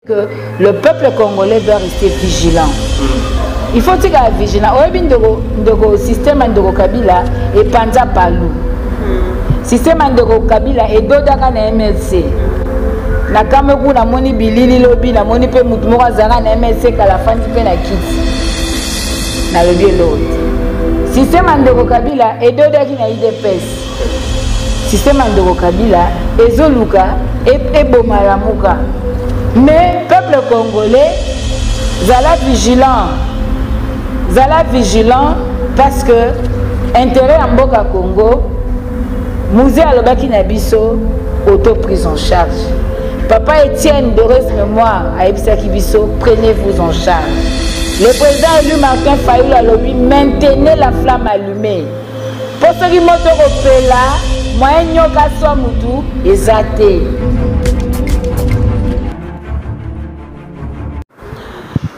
Que le peuple congolais doit rester vigilant. Il faut être vigilant. Le système de Kabila est panza palou. Le système de Kabila est dodaka na MLC. Na kameku na moni bilili lobi na moni pe mutu moko azanga na MLC kala fandi pe na kiti. Na lobi l'autre. Système de Kabila est dodaki na IDPS. Système de Kabila est zoluka et bomalamuka. Mais peuple congolais, zala vigilant parce que intérêt en Boka Congo, Mouzé Alobaki Nabiso, auto-prise en charge. Papa Étienne de Heureuse Mémoire à Ebsaki Bisso, prenez-vous en charge. Le président élu Martin Fayulu Alobi, maintenez la flamme allumée. Pour ce qui moto repela, moyen nyoka soit moutou, exaté.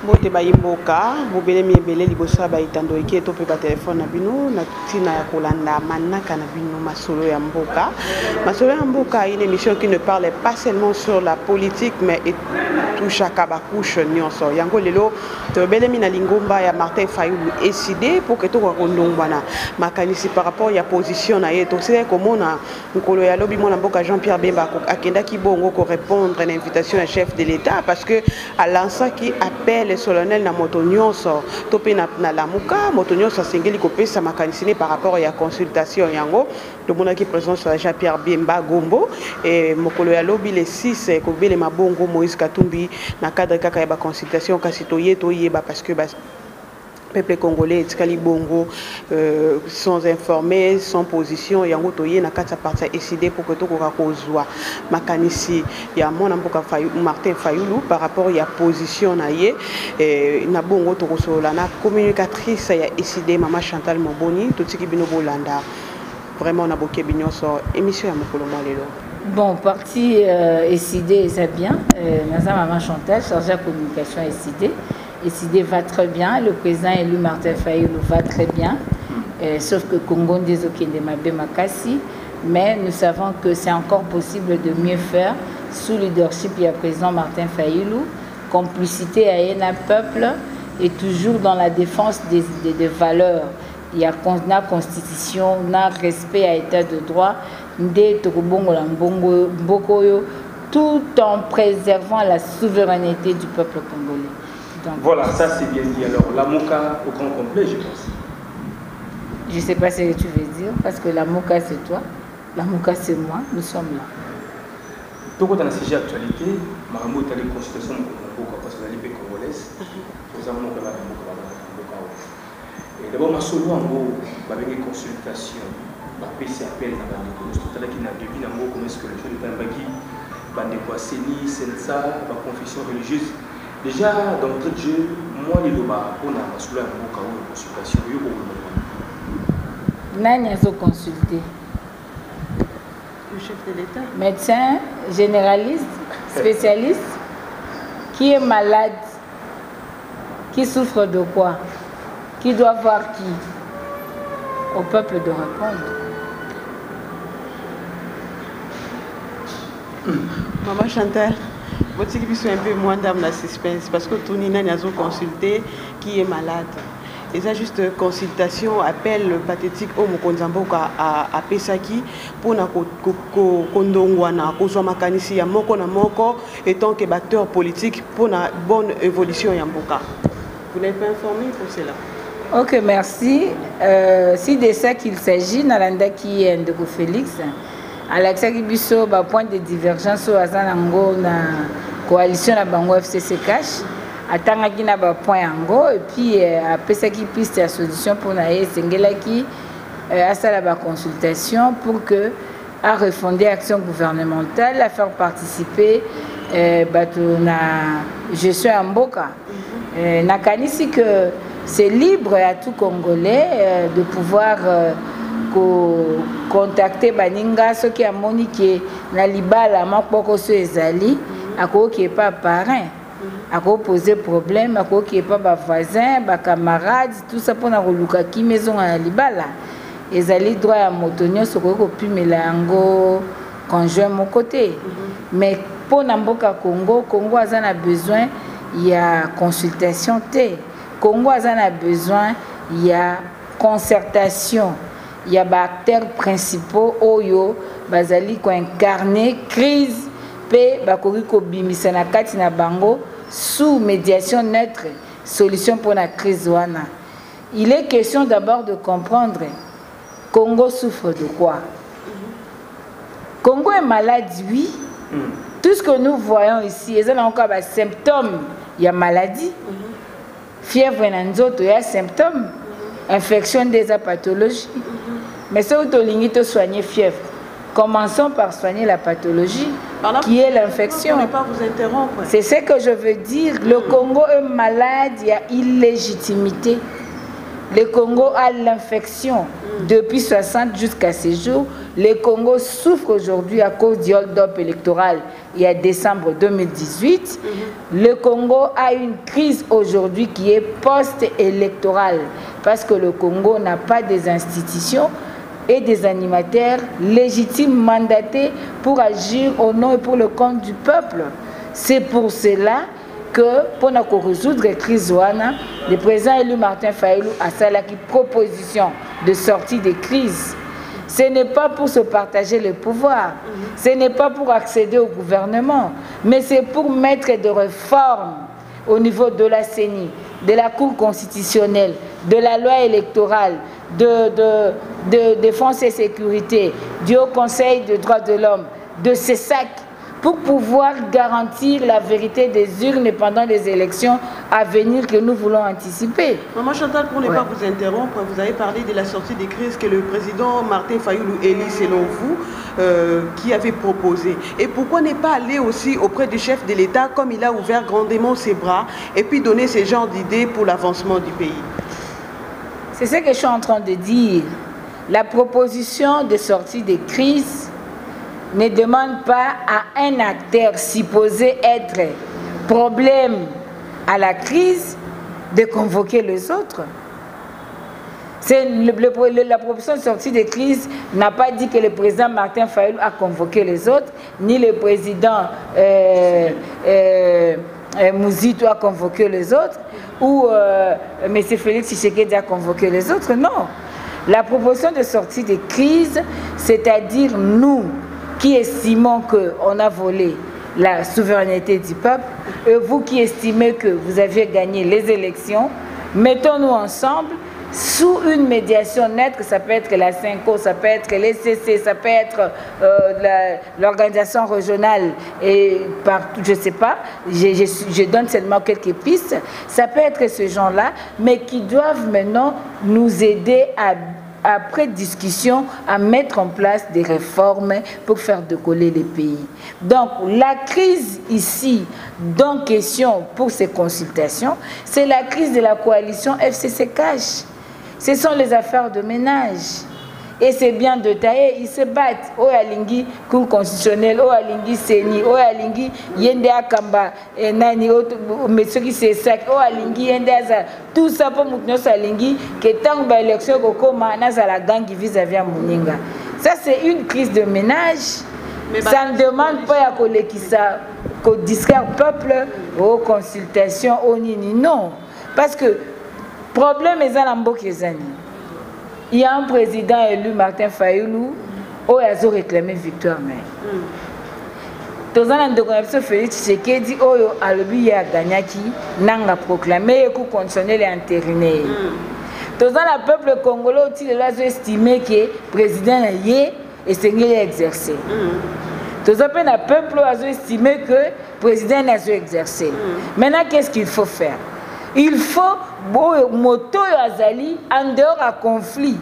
Bote ba yimboka bobele miebele liboso ba itando eke to pe ba téléphone na bino na tina ya kolanda manaka na bino masolo ya mboka. Masolo ya mboka une émission qui ne parle pas seulement sur la politique mais touche à kabakouche nyonso. Yango lelo to bele mina lingomba ya Martin Fayulu décidé pour que to ko ndongwana makanisi par rapport ya position na yeto c'est comment na nkolo ya lobi mona mboka Jean-Pierre Bemba akenda ki bongo ko répondre à l'invitation du chef de l'État parce que à l'ancien qui appelle solennel na moto nyonso topé na lamuka moto nyonso sengeli ko pesa makanisine par rapport à la consultation yango to monaki présence sur Jean-Pierre Bemba Gombo et mokolo ya lobi le 6 ko bele mabongo Moïse Katumbi na cadre kaka ya ba consultation kasi to yeba parce que peuple congolais etikali bongo sans informer sans position yango toye na kati ya parti décidé pour que tokoka kozwa makanisi ya mona mboka Martin Fayulu par rapport ya position na ye na bongo tokosola na communicatrice ya décidé Maman Chantal Moboni totiki bino bolanda vraiment na boké binyoso émission ya mokolo lelo. Bon, parti décidé c'est bien. Maman Chantal chargée de communication décidé. Décidé va très bien, le président élu Martin Fayulu va très bien, sauf que Congo Ndezokende Mabe Makassi, mais nous savons que c'est encore possible de mieux faire sous leadership du président Martin Fayulu, complicité à un peuple et toujours dans la défense des valeurs. Il y a la constitution, na respect à l'état de droit, tout en préservant la souveraineté du peuple congolais. Donc, voilà, ça c'est bien dit. Alors, la MOCA au grand complet, je pense. Je ne sais pas ce que tu veux dire, parce que la MOCA c'est toi, la MOCA c'est moi, nous sommes là. Donc, dans le sujet d'actualité, Marambo est allé en consultation de MOCA parce que la Ligue congolaise, nous avons MOCA. Et d'abord, ma solo en gros, avec une consultation, ma PC appelle dans la Ligue, tout à l'heure qui n'a depuis en gros comment est-ce que le jeu de Tambaki, Bande Boisseni, Sensa, ma confession religieuse. Déjà, dans notre jeu, moi, les loba, on a masculin une consultation. Nani a consulté? Le chef de l'État. Médecin, généraliste, spécialiste, qui est malade, qui souffre de quoi? Qui doit voir qui? Au peuple de répondre. Maman Chantal. Votre équipe est un peu moins dans la suspense parce que tout le monde a consulté qui est malade. Et ça juste consultation, appel pathétique au Mokonzamboka à Pesaki pour na kondongwana kozwa makanisi ya moko na moko étant que acteur politique pour na bonne évolution ya mboka. Vous n'êtes pas informé pour cela? Ok, merci. Si de ça qu'il s'agit, Nalanda qui est Ndeko Félix. Alexa Kibiso, point de divergence au Azanango na coalition la Bango FCC Cash. Attends qui n'a pas point en et puis après ça qui piste la solution pour naïe Sengela qui a ça la consultation pour que à refonder l'action gouvernementale, à faire participer na gestion en Mboka. Nakanisi que c'est libre à tout Congolais de pouvoir contacter Baninga, ceux qui ont moniqué na libala mapoko so ezali, ako qui est pas parrain, ako poser problème, ako qui est pas voisin, ba camarades, tout ça pour na roluka ki maison na libala. Ezali droit à motonio soko ko pimela ngo conjoint mon côté. Mais pour Namboka Congo, Congo a besoin il y a consultation T. Congo a besoin il y a concertation. Il y a des acteurs principaux oyo bazali ko incarner crise pe bakori ko bimisa na kati na bango sous médiation neutre solution pour la crise wana. Il est question d'abord de comprendre Congo souffre de quoi. Congo est malade, oui. Tout ce que nous voyons ici, il y a encore des symptômes, il y a maladie. Fièvre, il y a symptômes. Infection des pathologies. Mais si vous voulez soigner fièvre, commençons par soigner la pathologie qui est l'infection. C'est ce que je veux dire. Le Congo est malade, il y a illégitimité. Le Congo a l'infection depuis 60 jusqu'à ces jours. Le Congo souffre aujourd'hui à cause du hold-up électoral il y a décembre 2018. Le Congo a une crise aujourd'hui qui est post-électorale parce que le Congo n'a pas des institutions et des animateurs légitimes mandatés pour agir au nom et pour le compte du peuple. C'est pour cela que pour résoudre la crise, le président élu Martin Fayulu a la proposition de sortie des crises. Ce n'est pas pour se partager le pouvoir, ce n'est pas pour accéder au gouvernement, mais c'est pour mettre des réformes au niveau de la CENI, de la Cour constitutionnelle, de la loi électorale, de défense et sécurité, du Haut Conseil des droits de l'homme, de CESAC, pour pouvoir garantir la vérité des urnes pendant les élections à venir que nous voulons anticiper. Maman Chantal, pour ne pas vous interrompre, vous avez parlé de la sortie des crises que le président Martin Fayulu élit, selon vous, qui avait proposé. Et pourquoi ne pas aller aussi auprès du chef de l'État, comme il a ouvert grandement ses bras, et puis donner ce genre d'idées pour l'avancement du pays? C'est ce que je suis en train de dire. La proposition de sortie des crises ne demande pas à un acteur supposé être problème à la crise de convoquer les autres. La proposition de sortie de crise n'a pas dit que le président Martin Fayulu a convoqué les autres, ni le président Mouzito a convoqué les autres, ou M. Félix Tshisekedi a convoqué les autres. Non. La proposition de sortie de crise, c'est-à-dire nous, qui estimons qu'on a volé la souveraineté du peuple, et vous qui estimez que vous aviez gagné les élections, mettons-nous ensemble sous une médiation nette, ça peut être la CENCO, ça peut être les CC, ça peut être l'organisation régionale, et partout, je ne sais pas, je donne seulement quelques pistes, ça peut être ce genre-là, mais qui doivent maintenant nous aider après discussion, à mettre en place des réformes pour faire décoller les pays. Donc, la crise ici, dont question pour ces consultations, c'est la crise de la coalition FCC-CACH. Ce sont les affaires de ménage. Et c'est bien détaillé, ils se battent. O Alingi, Cour constitutionnelle, O Alingi, Seni, O Alingi, Yende Akamba, Nani, Monsieur qui c'est ça, O Alingi, Yende Aza, tout ça pour Mouknos Alingi, que tant que l'élection Kokoma, Naza la gang qui vis-à-vis à Mouninga. Ça, c'est une crise de ménage. Mais ça ne demande pas qu'on discute au peuple, aux consultations, aux nini. Non. Parce que le problème est dans l'Ambokezani. Il y a un président élu, Martin Fayulu, qui a réclamé victoire. Tous les gens Félix Tshisekedi, qui a gagné, n'a proclamé et conditionné les intérimaires. Tous le peuple congolais a estimé que le président est et c'est exercé. Tous le peuple a estimé que le président n'a pas exercé. Maintenant, qu'est-ce qu'il faut faire? Il faut moto azali en dehors à conflit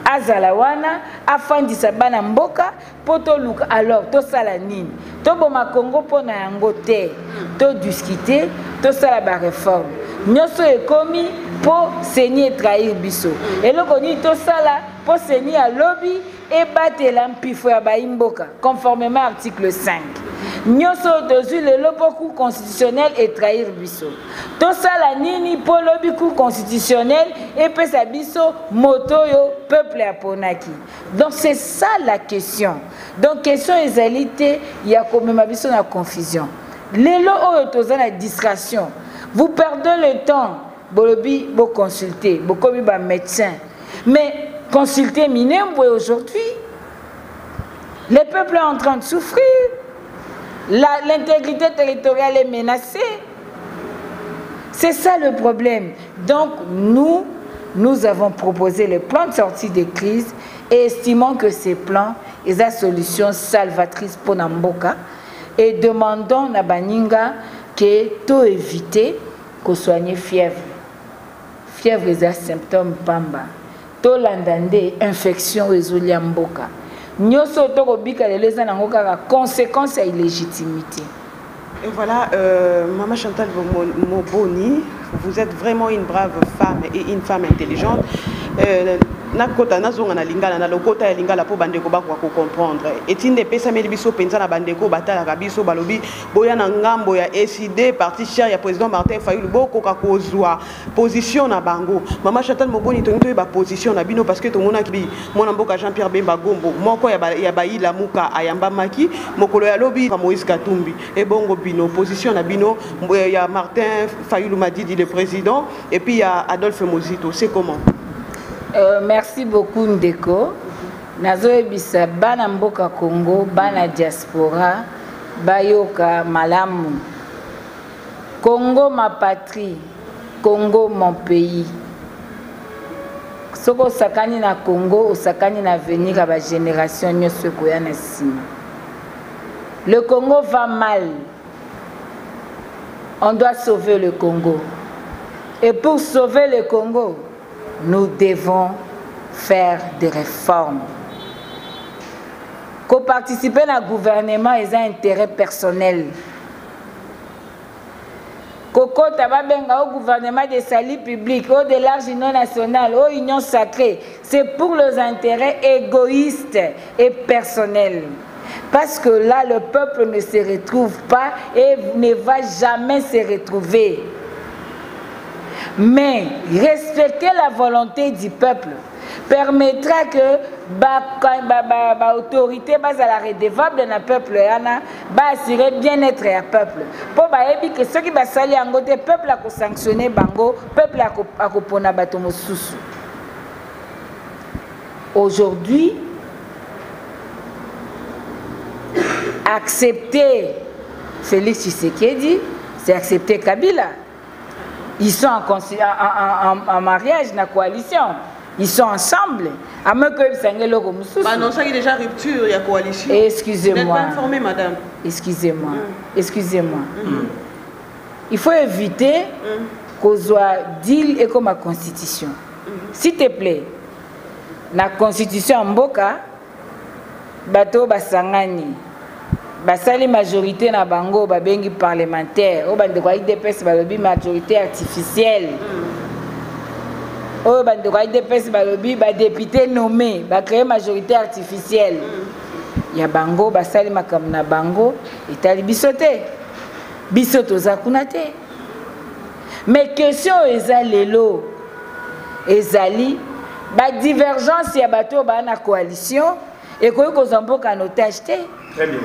azalawana afandisa bana mboka poto luka alors to sala nini to boma Congo pona yango te to discuter to sala ba réforme nyoso ekomi po seni trahir biso eloko ni to sala po seni a lobby et battre l'ampifo ya ba imboka conformément à l'article 5. Nyoso dozu le lopo cour constitutionnel et trahir biso. Tout ça la nini pour le cour constitutionnel et puis sa biso moto yo peuple aponaki. Donc c'est ça la question. Donc question égalité, il y a quand même biso na confusion. Les lots autour la distraction. Vous perdez le temps. Bolobi, vous consultez, vous comme un médecin. Mais consulter Minembwe aujourd'hui, le peuple est en train de souffrir. L'intégrité territoriale est menacée. C'est ça le problème. Donc nous avons proposé le plan de sortie de crise et estimons que ces plans sont la solution salvatrice pour Namboka et demandons à Baninga que tout éviter qu'on soigne fièvre. Fièvre est un symptôme pamba. Tout l'andandé infection est Mboka. Nous sommes conséquence à illégitimité. Et voilà, Maman Chantal Moboni, vous êtes vraiment une brave femme et une femme intelligente. Nakota nazonga na lingala na lokota ya lingala po bandeko bakwa ko comprendre etinde pesa meli biso penza na bandeko batala ka biso balobi boya na ngambo ya SID parti cher ya président Martin Fayulu boko ka kozwa position na bango. Maman Chantal Moboni to ba position na bino parce que to mona ki mona mboka Jean-Pierre Bemba Gombo moko ya baila muka ayamba maki mokolo ya lobi Moïse Katumbi et bongo bino position na bino ya Martin Fayulu Madidi le président et puis il y a Adolphe Mozito, c'est comment? Merci beaucoup Ndeko. Nazo ebisa bana mboka Congo, bana diaspora, bayoka malamu. Congo ma patrie, Congo mon pays. Soko sakani na Congo, osakani na venir à la génération nyoso koya na sima. Le Congo va mal. On doit sauver le Congo. Et pour sauver le Congo, nous devons faire des réformes. Qu'on participe au gouvernement et un intérêt personnel. Coco Tababenga au gouvernement des saluts publics, au de l'Union nationale, aux unions sacrées, c'est pour les intérêts égoïstes et personnels. Parce que là, le peuple ne se retrouve pas et ne va jamais se retrouver. Mais respecter la volonté du peuple permettra que l'autorité à la redevable de peuple assurer bien-être du peuple. Pour que ceux qui sali en côté peuple a sanctionné bango, peuple a pona batomo susu. Aujourd'hui, accepter Félix Tshisekedi, c'est accepter Kabila. Ils sont en mariage, dans la coalition. Ils sont ensemble. À moins que vous annoncez déjà rupture, il y a coalition. Excusez-moi. Vous n'êtes pas informé, madame. Excusez-moi. Excusez-moi. Il faut éviter qu'on soit deal et comme la constitution. S'il te plaît, la constitution en Mboka, bateau basangani. Basali majorité na bango babengi parlementaire o bande kwa IDPS balobi majorité artificielle o bande kwa IDPS balobi ba député nommé ba créer majorité artificielle ya bango basali makambo na bango etali bisote bisoto za kuna te mais question eza lelo ezali ba divergence ya bato ba na coalition et ko kozamboka en otage te. Très bien.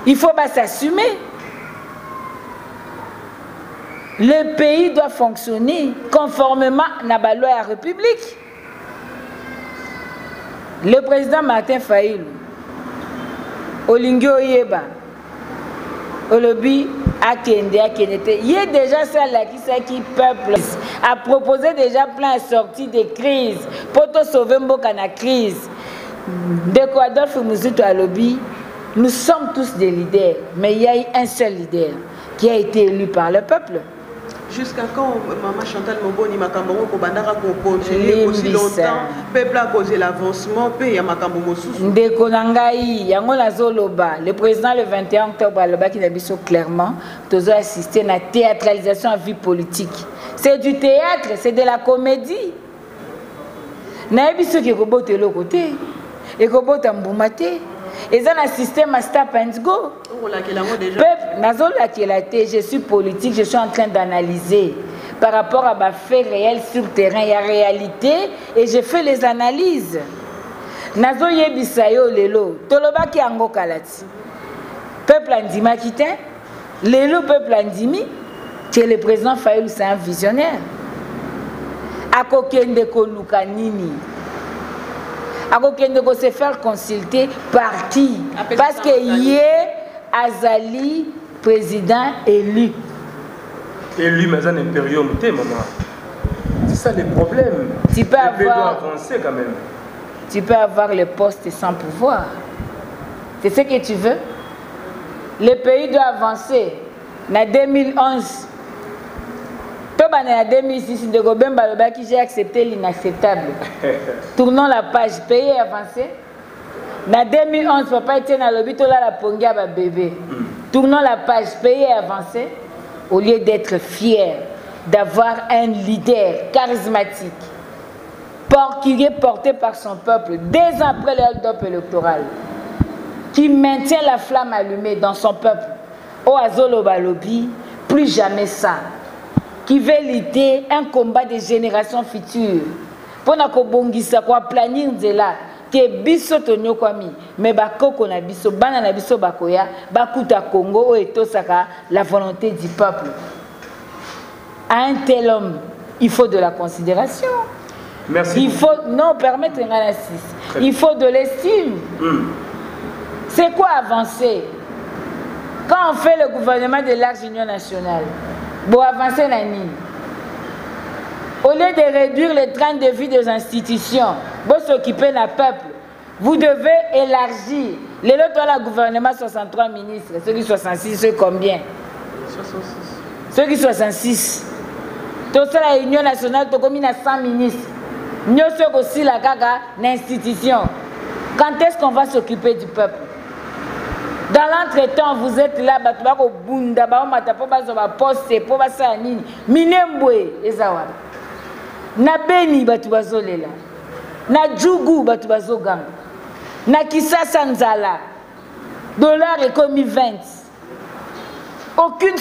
Il faut s'assumer. Le pays doit fonctionner conformément à la loi de la République. Le président Martin Fayulu, Olingio Yeba, Olobi, Akende, il y a déjà ça là qui peuple a proposé déjà plein de sorties de crise pour sauver Mboka na crise. De Adolphe Mozito Alobi. Nous sommes tous des leaders, mais il y a eu un seul leader qui a été élu par le peuple. Jusqu'à quand Maman Chantal Moboni Makambongo Kobandara continue aussi longtemps, le peuple a causé l'avancement, puis il y a Makambo Mosusu. Ndeko Nangaï, Yangola Zoloba, le président le 21 octobre Aloba qui a dit clairement, tous ont assisté à la théâtralisation en vie politique. C'est du théâtre, c'est de la comédie. Naïbi ceux qui robotent de l'autre côté, et robotent en Boumate. Et ça, un système à stop and go. Je suis politique, je suis en train d'analyser par rapport à ma fait réel sur terrain. Il y a réalité et je fais les analyses. Nazo yebisayo lelo, toloba ki ango kalati. Peuple andima kite, lelo peuple andimi, que le président Fayulu c'est un visionnaire. Akokende ko lukanini. Akokende ko se faire consulter par qui? Parce que yé Azali président élu. Élu mais un impérium, maman. C'est ça le problème. Tu peux avoir avancer quand même. Tu peux avoir le poste sans pouvoir. C'est ce que tu veux. Le pays doit avancer. En 2011, en 2006, de Gobemba qui j'ai accepté l'inacceptable. Tournons la page, pays et avancer. En 2011, papa était dans l'hôpital la pongia ba bébé. Tournons la page, pays et avancer. Au lieu d'être fier d'avoir un leader charismatique, qui est porté par son peuple, dès après l'ordre électoral, qui maintient la flamme allumée dans son peuple. Au Azolo Balobi, plus jamais ça. Qui veut lutter un combat des générations futures. Pour na kobongisa kwa planning de là, que biso tonyo kwami, mais bakoko na biso, bana na biso bakoya, bakuta Congo o etosaka la volonté du peuple. À un tel homme, il faut de la considération. Merci. Il faut, non, permettre un analyse. Il faut de l'estime. C'est quoi avancer? Quand on fait le gouvernement de large union nationale, pour avancer la ligne, au lieu de réduire le train de vie des institutions, pour s'occuper d'un peuple, vous devez élargir. Les autres, le gouvernement, 63 ministres, ceux qui 66, ceux combien? 66. Ceux qui 66. Tout ça, la union nationale, tout comme il y a 100 ministres. Nous sommes aussi la gaga l'institution. Quand est-ce qu'on va s'occuper du peuple? Dans l'entretemps, vous êtes là, au Bunda, poste, pour Bassani, Minembwe, Ezawa. Na Beni, Batubazolela. Na Djougou, Batubazogam. Na Kisasa Nzala. Dollar est comme 20. Aucune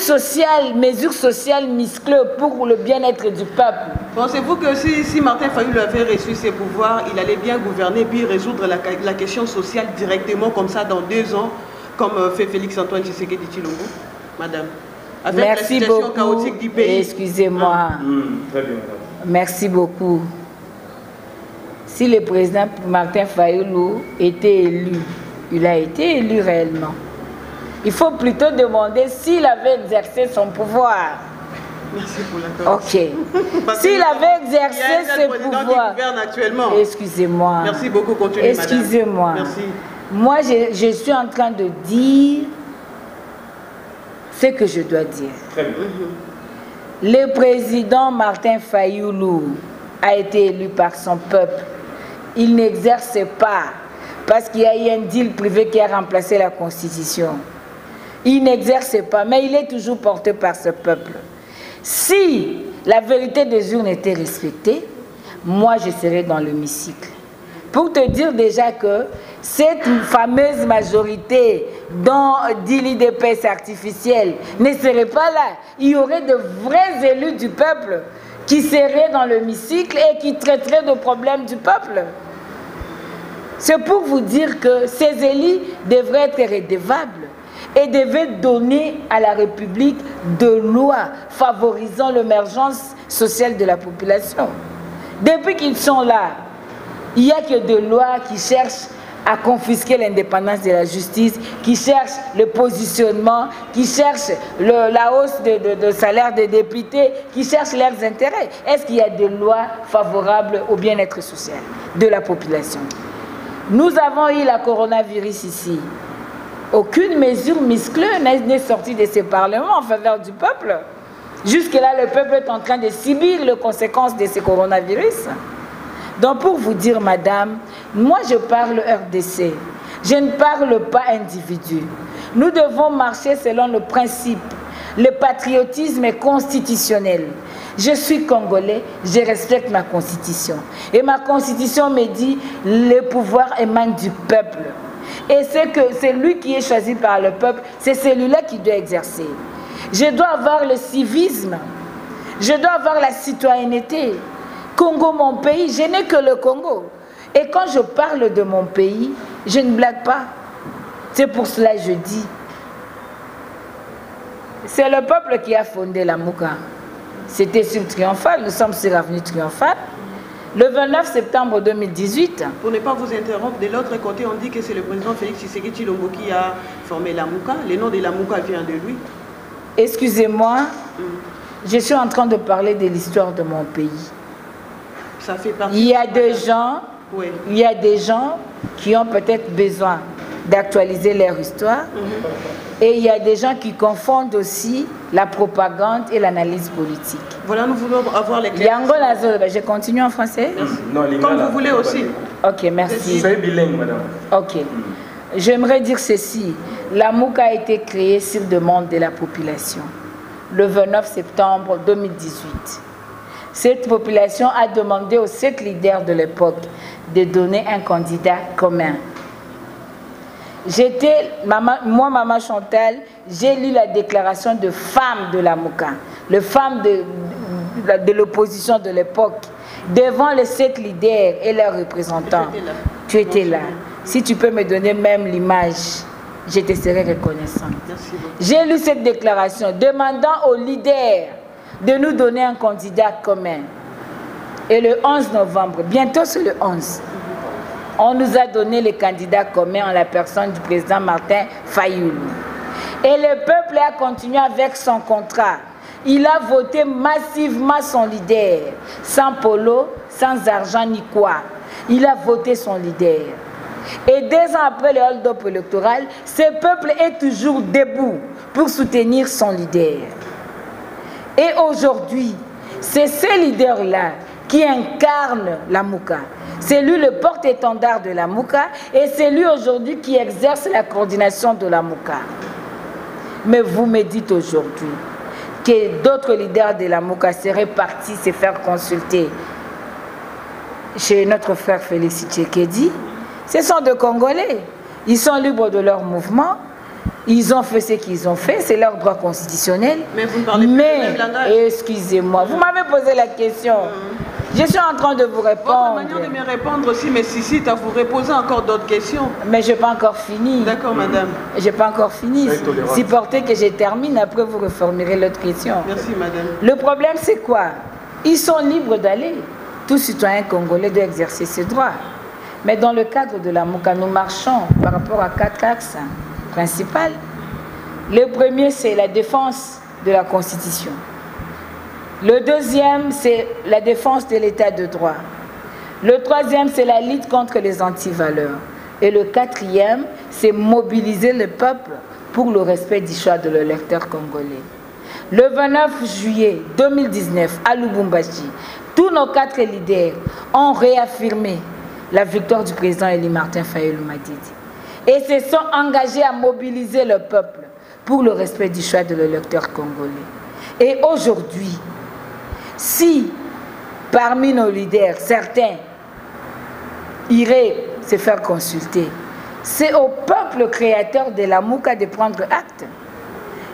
mesure sociale musclée pour le bien-être du peuple. Pensez-vous que si Martin Fayulu avait reçu ses pouvoirs, il allait bien gouverner puis résoudre la question sociale directement comme ça dans 2 ans, comme fait Félix Antoine Tshisekedi Tshilombo, madame? Avec merci la situation beaucoup. Chaotique du pays. Excusez-moi. Très bien, madame. Merci beaucoup. Si le président Martin Fayulu était élu, il a été élu réellement. Il faut plutôt demander s'il avait exercé son pouvoir. Merci pour la ok. S'il avait exercé ses pouvoirs. Excusez-moi. Merci beaucoup, continuez. Excusez-moi. Merci. Moi, je suis en train de dire ce que je dois dire. Très bien. Le président Martin Fayulu a été élu par son peuple. Il n'exerce pas parce qu'il y a eu un deal privé qui a remplacé la Constitution. Il n'exerce pas, mais il est toujours porté par ce peuple. Si la vérité des urnes était respectée, moi je serais dans l'hémicycle. Pour te dire déjà que cette fameuse majorité dont dit l'IDPS artificielle ne serait pas là. Il y aurait de vrais élus du peuple qui seraient dans l'hémicycle et qui traiteraient de problèmes du peuple. C'est pour vous dire que ces élus devraient être redevables et devaient donner à la République de lois favorisant l'émergence sociale de la population. Depuis qu'ils sont là, il n'y a que des lois qui cherchent à confisquer l'indépendance de la justice, qui cherchent le positionnement, qui cherchent la hausse de salaire des députés, qui cherchent leurs intérêts. Est-ce qu'il y a des lois favorables au bien-être social de la population? Nous avons eu la coronavirus ici. Aucune mesure musclée n'est sortie de ce Parlement en faveur du peuple. Jusque-là, le peuple est en train de subir les conséquences de ce coronavirus. Donc pour vous dire, madame, moi je parle RDC, je ne parle pas individu. Nous devons marcher selon le principe. Le patriotisme est constitutionnel. Je suis congolais, je respecte ma constitution. Et ma constitution me dit, le pouvoir émane du peuple. Et c'est lui qui est choisi par le peuple, c'est celui-là qui doit exercer. Je dois avoir le civisme, je dois avoir la citoyenneté. Congo, mon pays, je n'ai que le Congo. Et quand je parle de mon pays, je ne blague pas. C'est pour cela que je dis. C'est le peuple qui a fondé la Mouka. C'était sur Triomphal, nous sommes sur l'avenue Triomphal. Le 29 septembre 2018. Pour ne pas vous interrompre, de l'autre côté, on dit que c'est le président Félix Tshisekedi Tshilombo qui a formé la Mouka. Le nom de la Mouka vient de lui. Excusez-moi, je suis en train de parler de l'histoire de mon pays. Ça fait partie. Il y a des gens, oui. Il y a des gens qui ont peut-être besoin d'actualiser leur histoire. Et il y a des gens qui confondent aussi la propagande et l'analyse politique. Voilà, nous voulons avoir les clés. Je continue en français? Non, comme vous voulez aussi. Ok, merci. Soyez bilingue, madame. Ok. J'aimerais dire ceci. La Mouka a été créée sur demande de la population le 29 septembre 2018. Cette population a demandé aux 7 leaders de l'époque de donner un candidat commun. Moi, Maman Chantal, j'ai lu la déclaration de femmes de la Mouka, les femmes de l'opposition de l'époque, devant les 7 leaders et leurs représentants. Tu étais là. Si tu peux me donner même l'image, je te serai reconnaissant. J'ai lu cette déclaration demandant aux leaders de nous donner un candidat commun. Et le 11 novembre, bientôt c'est le 11, on nous a donné les candidats communs en la personne du président Martin Fayoulou. Et le peuple a continué avec son contrat. Il a voté massivement son leader, sans polo, sans argent ni quoi. Il a voté son leader. Et 2 ans après le hold-up électoral, ce peuple est toujours debout pour soutenir son leader. Et aujourd'hui, c'est ce leader-là qui incarne la Mouka. C'est lui le porte-étendard de la Mouka et c'est lui aujourd'hui qui exerce la coordination de la Mouka. Mais vous me dites aujourd'hui que d'autres leaders de la Mouka seraient partis se faire consulter chez notre frère Félix Tshisekedi. Ce sont des Congolais. Ils sont libres de leur mouvement. Ils ont fait ce qu'ils ont fait. C'est leur droit constitutionnel. Mais vous ne parlez plus le même langage. Excusez-moi, vous m'avez posé la question. Je suis en train de vous répondre. Votre manière de me répondre aussi mais suscite à vous reposer encore d'autres questions. Mais je n'ai pas encore fini. D'accord, madame. Je n'ai pas encore fini. Si portez que je termine, après vous reformulerez l'autre question. Merci, madame. Le problème, c'est quoi? Ils sont libres d'aller. Tout citoyen congolais doit exercer ses droits. Mais dans le cadre de la Mouka, nous marchons par rapport à 4 axes principaux. Le premier, c'est la défense de la Constitution. Le deuxième, c'est la défense de l'état de droit. Le troisième, c'est la lutte contre les antivaleurs. Et le quatrième, c'est mobiliser le peuple pour le respect du choix de l'électeur congolais. Le 29 juillet 2019, à Lubumbashi, tous nos 4 leaders ont réaffirmé la victoire du président Eli Martin Fayoulou Madidi. Et se sont engagés à mobiliser le peuple pour le respect du choix de l'électeur congolais. Et aujourd'hui, si parmi nos leaders, certains iraient se faire consulter, c'est au peuple créateur de la Mouka de prendre acte.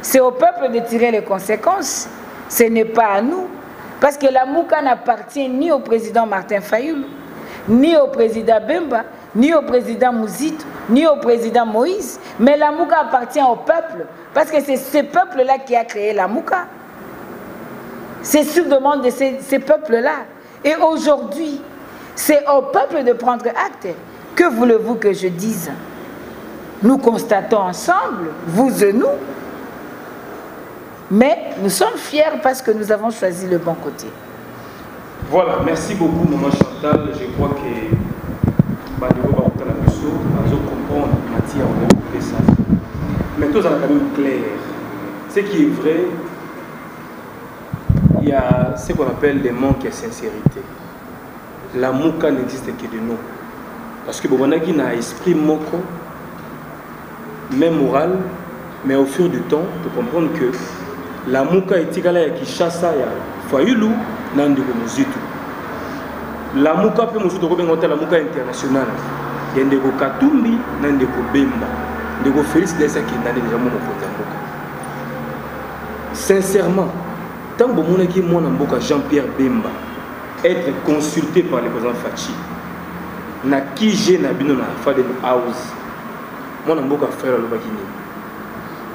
C'est au peuple de tirer les conséquences. Ce n'est pas à nous. Parce que la Mouka n'appartient ni au président Martin Fayoulou, ni au président Bemba, ni au président Mouzito, ni au président Moïse. Mais la Mouka appartient au peuple. Parce que c'est ce peuple-là qui a créé la Mouka. C'est sur demande de ces peuples-là. Et aujourd'hui, c'est au peuple de prendre acte. Que voulez-vous que je dise? Nous constatons ensemble, vous et nous, mais nous sommes fiers parce que nous avons choisi le bon côté. Voilà, merci beaucoup, Maman Chantal. Je crois que Bandeko va vous la question, vous comprendre matière de ça. Mais tout ça est quand même clair. Ce qui est vrai, il y a ce qu'on appelle des manques de sincérité. La Mouka n'existe que de nous. Parce que Bobonaki n'a esprit moko, même moral, mais au fur du temps, de comprendre que la Mouka est égale qui chasse à Fayoulou, Nandiko Mouzito. La Mouka peut nous la Mouka internationale. il y a Ndeko Katumbi na Ndeko Bemba. Ndeko Félix Dessa qui est déjà mon mokonzi mboka. Sincèrement, tant que mon équipe mon mboka Jean-Pierre Bemba être consulté par le président Fachi na qui j'ai na bino na Faden House mon mboka frère le bakini.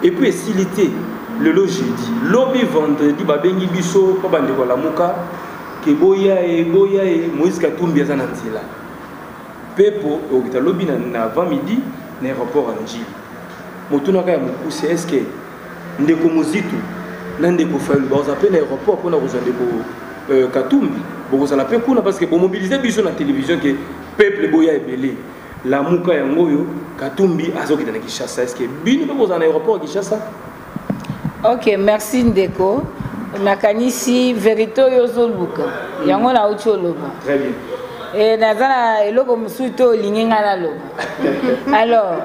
Et puis s'il était le jeudi, lobby vendredi babengi biso pa bande ko la muka ke boya e Moïse Katumbi azana nzela. Pepo okita lobby na avant midi na aéroport en Njili. Motuna ka ya mukuse est-ce que ndeko Mozitu na ndeko Fayulu ba zapper l'aéroport pour na kozande ko Katumbi boko ça la pe kuna parce que bo mobiliser biso na télévision que peuple boya ebele la muka ya ngoyo Katumbi azokita na Kinshasa est-ce que bino boko za na aéroport Kinshasa. Ok, merci Ndeko. Nakanisi vérité yozoluka. Yango na ucholoba. Très bien. Et nazana eloko musuto lingenga na loba. Alors,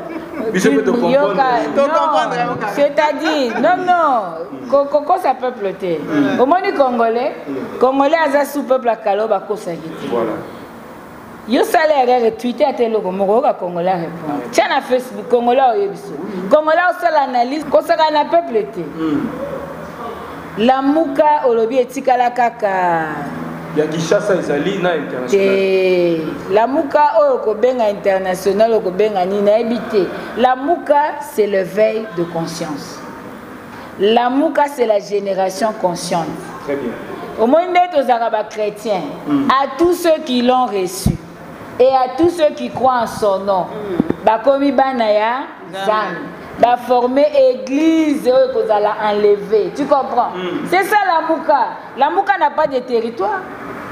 c'est-à-dire non, Koko ça peuple té. Au moins les Congolais aza sous peuple à Kaloba Kosagiti. Voilà. Yo salaire retweeté à tel logo moko ka Congolais répond. Tiens na Facebook Congolais oyebiso. Congolais au sala analyse kosaka na peuple té. La muka olobi etikala kaka. Ya Kinshasa ezali na international. La muka oyo ko benga international ko benga ni na ebité. La muka c'est le veille de conscience. La muka c'est la génération consciente. Très bien. Au moins aux arabes chrétiens, à tous ceux qui l'ont reçu et à tous ceux qui croient en son nom, bakomi banaya zan, ba former église que vous allez enlever. Tu comprends? C'est ça la muka. La muka n'a pas de territoire.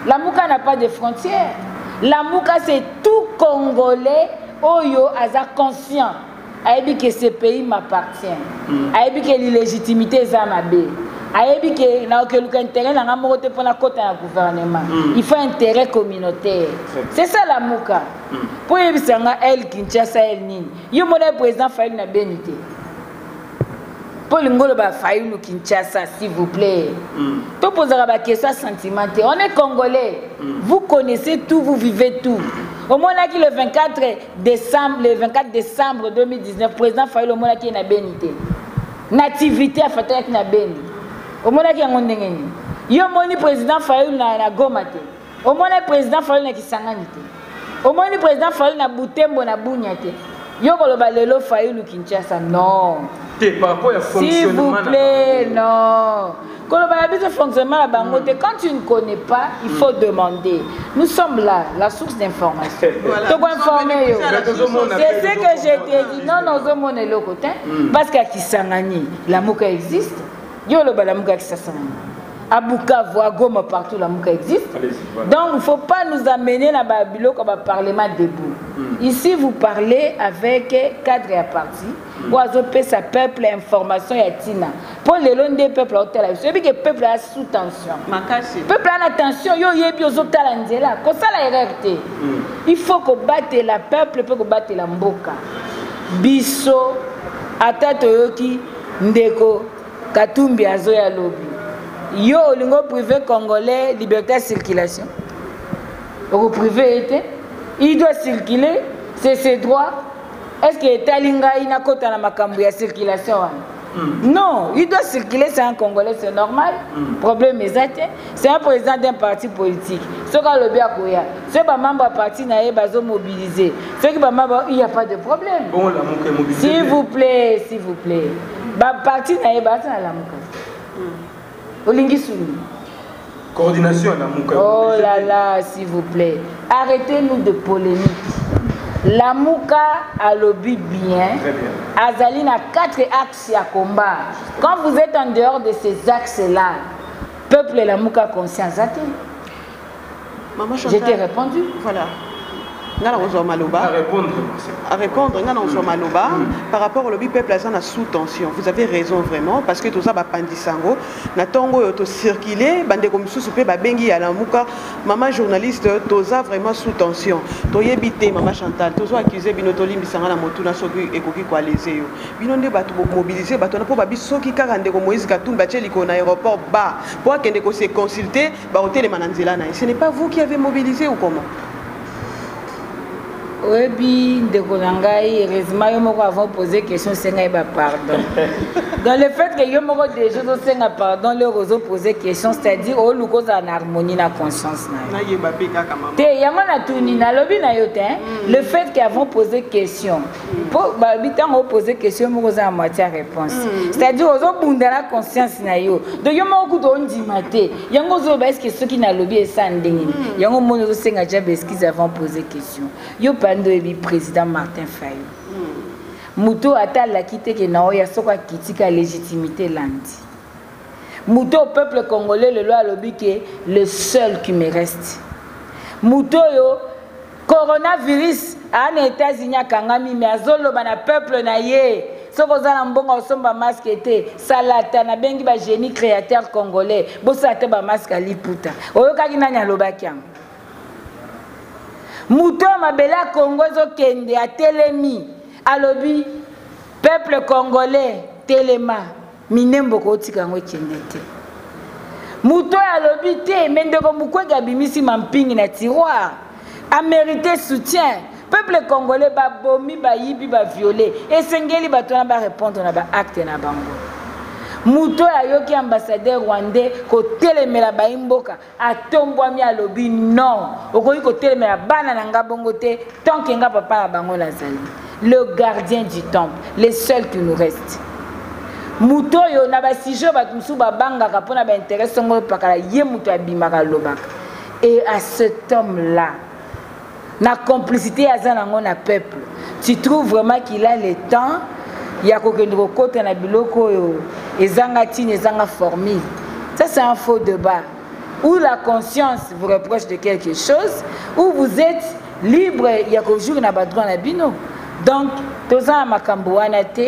La muka n'a pas de frontières. La muka c'est tout Congolais oyo aza conscient. Ayebi que ce pays m'appartient. Ayebi que l'illégitimité est mabe. Ayebi que na que l'intérêt na ngamote pour la côte na gouvernement. Il faut intérêt communautaire. C'est ça la muka. Pour yebisanga elle Kinshasa elle nini. Yo mona président Fayulu na benité. Pour l'ingolo ba Fayulu Kinshasa s'il vous plaît. To posera ba question sentimentale. On est congolais. Vous connaissez tout, vous vivez tout. Au Monaki le 24 décembre 2019, président Fayulu au Monaki na benité. Nativité a fait avec na beni. Au Monaki en ondengeni. Yo moni président Fayulu na Gomate. Au Monaki président Fayulu na Kisanganite. Au Monaki président Fayulu na Butembo na Bunyate. Yo koloba lelo Fayulu Kinshasa non. S'il vous plaît, non. Quand quand tu ne connais pas, il faut demander. Nous sommes là, la source d'information. C'est ce que j'ai dit. Non, non, non, le côté. Parce qu'à Kisangani, la Mouka existe. Yo le la Mouka Kisangani. À Bukavu, à Goma, partout, la Mouka existe. Donc, il ne faut pas nous amener à Babylone comme un parlement debout. Ici, vous parlez avec cadre et parti. Oiseau paie sa peuple information et tina. Pour les longs des peuples à hôtel, c'est que le peuple est sous tension. Le peuple a attention, yo yebi aux hôtels là. Comme ça la RRT. Il faut qu'on batte la peuple, pour qu'on batte la mboka. Biso, Atatoyoki, Ndeko, Katumbi Azoya Lobi. Yo lingo privé congolais, liberté de circulation. Le privé était, il doit circuler, c'est ses droits. Est-ce que Talinga ina kota na makambu ya circulation? Non, il doit circuler, c'est un Congolais, c'est normal. Problème est c'est un président d'un parti politique. Ce qui le bien koya, ceux qui sont membres du parti naé bazo mobilisé. Ceux qui sont membres, il n'y a pas de problème. Bon, la mouka mobilisé. S'il vous plaît, s'il vous plaît. Ba parti naé bazo na la mouka. Olingi souni. Coordination à la mouka. Oh là là, s'il vous plaît. Arrêtez-nous de polémique. La Mouka a lobby bien. Azali a 4 axes à combat. Quand vous êtes en dehors de ces axes-là, peuple et la Mouka conscience. Je t'ai répondu. Voilà. À répondre, par rapport au lobby peuple à sous tension. Vous avez raison vraiment parce que tout ça va pandisango. Natongo auto circuler, bande comme sous pe bengi à la muka. Maman journaliste, toza vraiment sous tension. Toye bité maman Chantal, tozo accusé binotoli bisanga na motuna soki ekoki ko alezé yo. Binonde batu mobiliser batu na po babi soki karande ko Moïse Katumbi bacheli ko na aéroport ba pour akende ko se consulter ba hôtel mananzela na. Ce n'est pas vous qui avez mobilisé ou comment? Oui, de Konangaï, heureusement, ils avons posé question, c'est pardon. Dans le fait que ils ont déjà pardon, leur ont posé question, c'est-à-dire qu'ils ont en harmonie dans la conscience. Le fait qu'ils avons posé question, ils ont posé question, ils ont moitié réponse. C'est-à-dire qu'ils ont la conscience. Donc, ils ont dit maté, ils ont dit que qui n'a lobby et sans dingue. Ils ont dit qu'ils avons posé question. Ils ont parlé du président Martin Fayulu. Muto ata la quitté que naoya soko kitika légitimité landi. Muto peuple congolais le loi lobby que le seul qui me reste. Muto yo coronavirus en États-Unis kangami mais azolo bana peuple na ye. Soko za mbongo somba masque été salata na bengi ba génie créateur congolais. Bosa te ba masque liputa. Oyo kaki nanya lobakiam. Muto mabela Congo zo kende a telemi. Alobi peuple congolais telema minembo ko tikango kendete muto alobi te mendeko mukwega bimisi mampingi na tiroir a mérité soutien peuple congolais ba bomi ba yibi ba violé esengeli batona ba répondre na ba acte na bango muto ayoki ambassadeur rwandais ko telemela ba imboka atombwami alobi non okoyi ko telemela bana na ngabongo te tant que nga papa na bango lazali. Le gardien du temple, les seuls qui nous restent. Muto yo na ba sijo ba tumusu ba banga ka pona ba intérêt songo pakala ye muto abimaka lobaka. Et à cet homme là, na complicité azanango na peuple, tu trouves vraiment qu'il a le temps ya kokendro kota na biloko yo ezanga tine ezanga formule. Ça c'est un faux débat. Où la conscience vous reproche de quelque chose, où vous êtes libre ya ko jour na ba droit na bino. Donc, tous en Makambouanate,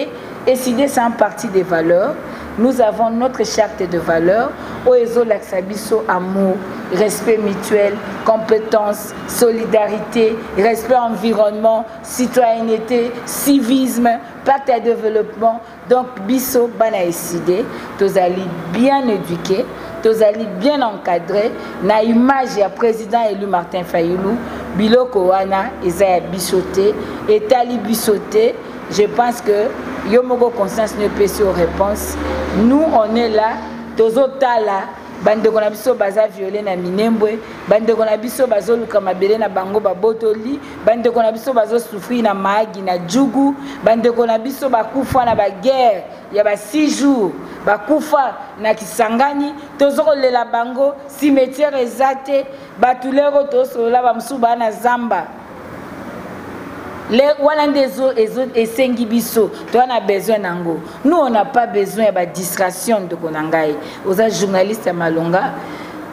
et si c'est en partie des valeurs, nous avons notre charte de valeurs, Oezo Laksabiso, amour, respect mutuel, compétence, solidarité, respect environnement, citoyenneté, civisme, pacte de développement. Donc, Bisso, Bana Eside, tous allés bien éduqués, tous allés bien encadrés, na image ya président élu Martin Fayulu, Biloko Wana, Isaiah Bissoté, et Tali Bissoté, je pense que Yomoko Conscience ne peut sur réponse. Nous, on est là, Tozo Tala, Bande Konabiso Baza violé na Minembwe, Bande Konabiso Bazo Lukamabele na Bango Babotoli, Bande Konabiso Bazo souffrir na Mahagi na Djougou, Bande Konabiso Bakufa na ba guerre, il y a 6 jours, Bakufa na Kisangani, Tozo Lela Bango, cimetière ezate, Batulero Toso la Bamsuba na Zamba. Les Walandezo et Sengibiso, toi on a besoin d'ango. Nous on n'a pas besoin de distraction de Konangaï. Aux journalistes à Malonga,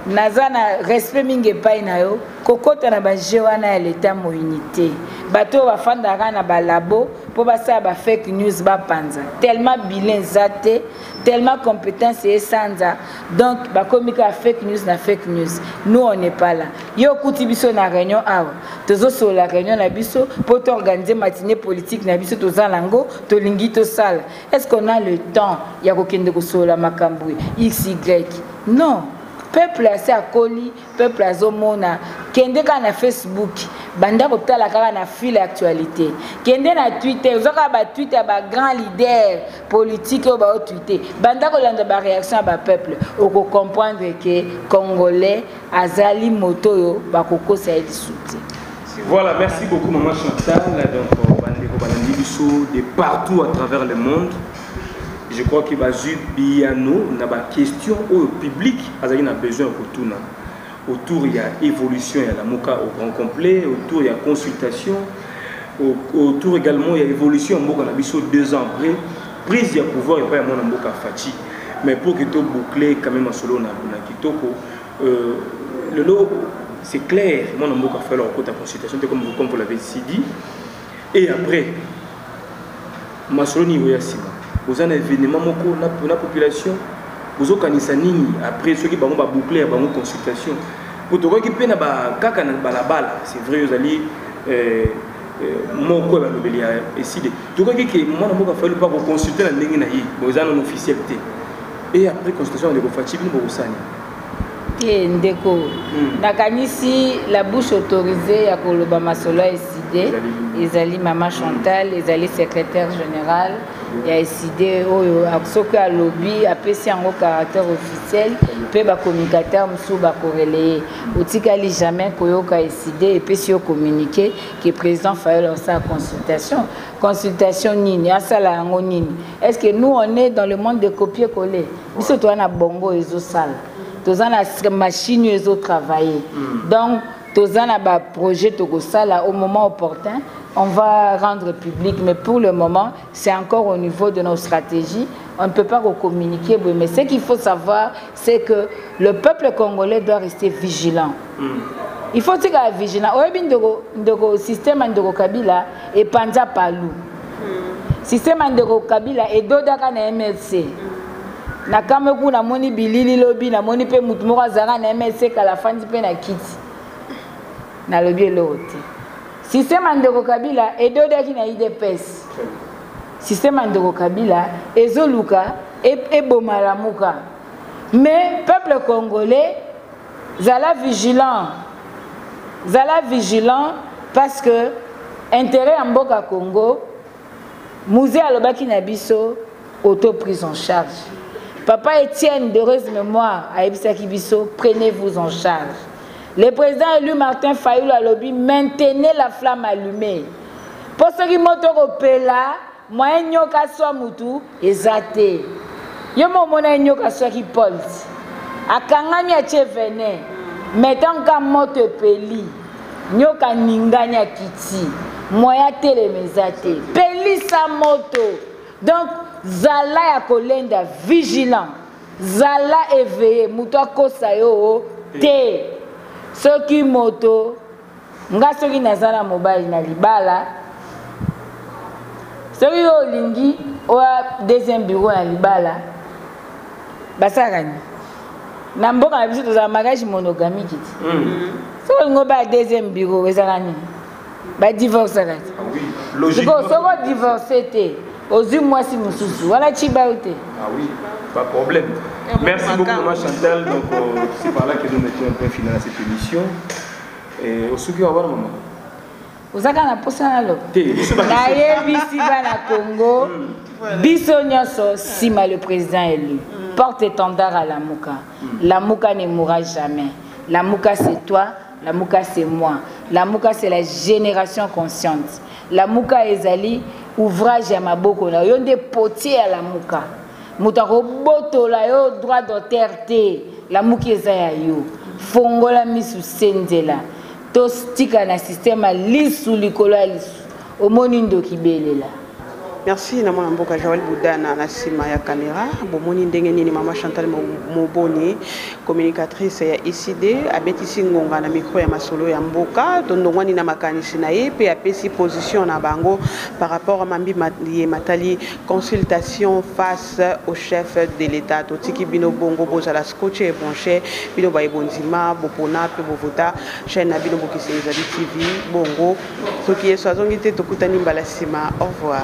Nazana respect minge pai na yo, kokota na ba jewana l'état mo unité. Bato va fandara na ba labo pour basa ba fake news ba panza. Tellement bilan zate, tellement compétence et sanza. Donc ba komika fake news na fake news. Nous on n'est pas là. Yo kuti biso na réunion awa. Tozo so la réunion na biso pour organiser matinée politique na biso tozalango, to lingi to sala. Est-ce qu'on a le temps ya kokende ko so la makambui XY? Non. Peuple assez à Koli, peuple à Zomona, kende ka na Facebook, banda ko tala kaka na fil actualité. Kende na Twitter, zoka ba Twitter ba grand leader politique ba Twitter. Banda ko landa ba réaction ba peuple, o ko comprendre que Congolais azali moto yo ba koko sa di soutien. Voilà, merci beaucoup maman Chantal. Donc bandeko balandi biso de partout à travers le monde. Je crois qu'il va juste bien nous, on a des questions au public, on a besoin autour il y a évolution, il y a la MOCA au grand complet, autour il y a consultation, autour également il y a évolution, on a vu 2 ans après, prise de pouvoir et pas mon MOCA Fachi. Mais pour que tu boucler quand même en solo na Kitoko, le lot c'est clair, mon MOCA fait leur côté consultation comme vous l'avez dit, et après, ma solo niveau ya sima. Vous avez un événement pour la population, vous avez un après ceux qui vont boucler une consultation. Pour tout qui peine à balabala, c'est vrai, vous allez mon corps va décider. Tout ce qui moi n'a pas fallu pas vous consulter la ligne vous avez une officialité. Et après consultation de vos fatigues, vous avez Et ndeko. Nakanisi la bouche autorisée à Koloba Masolo SID. Ezali Maman Chantal, ezali secrétaire général. Il a SID Soka à lobby, apprécié en caractère officiel, peut ba communicateur msou ba corrélé. Otikali jamais koyoka SID et puis si communiquer que président Fayol sa consultation. Consultation nini, asala ngo nini. Est-ce que nous on est dans le monde de copier-coller? Biso to na bongo ezo sala. Tozana la machine ezo travailler. Donc tozana ba projet toko sala au moment opportun. On va rendre public, mais pour le moment, c'est encore au niveau de nos stratégies. On ne peut pas communiquer, mais ce qu'il faut savoir, c'est que le peuple congolais doit rester vigilant. Il faut être vigilant. Le système Ndoko Kabila est Panza Palou. Le système Ndoko Kabila est Dodaka na MLC. Na kameku na moni bilili lobby na moni pe mutumoko zara na MLC kala fandi pe na kiti. Na lobby lote. Système Ndoko Kabila et Dodaki na IDPS. Système Ndoko Kabila et Zoluka et Bomalamuka. Mais peuple congolais, zala vigilant. Zala vigilant parce que intérêt en Mboka Congo, Mouzé Alobaki Nabiso, auto-prise en charge. Papa Étienne, d'heureuse mémoire, à Ebisaki Bisso, prenez-vous en charge. Le président élu Martin Fayulu à lobby, maintenez la flamme allumée. Pour ce qui m'autoropé là, moi, il n'y a qu'à soi moutou, ezate. Yo mona il ka soit qui polsi. Akangami a chevene. Mettons qu'à moto peli. Nyoka ninganya kiti. Moya tele mezate. Peli sa moto. Donc zala ya kolenda vigilant. Zala éveillé. Muto kosa yo te. Soki moto. Nga soki nazala mobile na libala. Soki yo lingi au deuxième bureau na libala. Basarani. Namboka na biso toza mariage monogamique kiti. So ngo ba deuxième bureau ezalani. Ba divorce kati. Ah oui, logiquement. So ko divorcer te. Ozu mwasi mususu. Wala chiba ute. Ah oui, pas de problème. Merci beaucoup Maman Chantal. Donc c'est par là que nous mettons un point final à cette émission. Et au souki avoir maman. Ozaka na posa na lo. Na yebisi bana Congo. Biso nyonso sima le président élu. Porte-étendard à la Mouka. La Mouka ne mourra jamais. La Mouka c'est toi, la Mouka c'est moi. La Mouka c'est la génération consciente. La Mouka ezali ouvrage à maboko na yo nde potier à la Mouka. Mutako boto la yo droit d'auteur te. La Mouka eza ya yo. Fongola misu senzela. To stika na système lisu likolo lisu. Omoni ndoki belela. Merci na mwana mboka Joël Boudana na sima ya caméra. Bomoni ndenge nini Maman Chantal Moboni, communicatrice ya ICD, abetisi ngonga na micro ya masolo ya mboka, tondongwani na makanisi na ye pe apesi position na bango par rapport à Mambi Matali consultation face au chef de l'État. Totiki bino bongo bozala scotché et branché, bino ba ebonzima, bopona pe bovota, chaîne na bino bokisi TV bongo. Soki eso azongite tokutani mbala sima. Au revoir.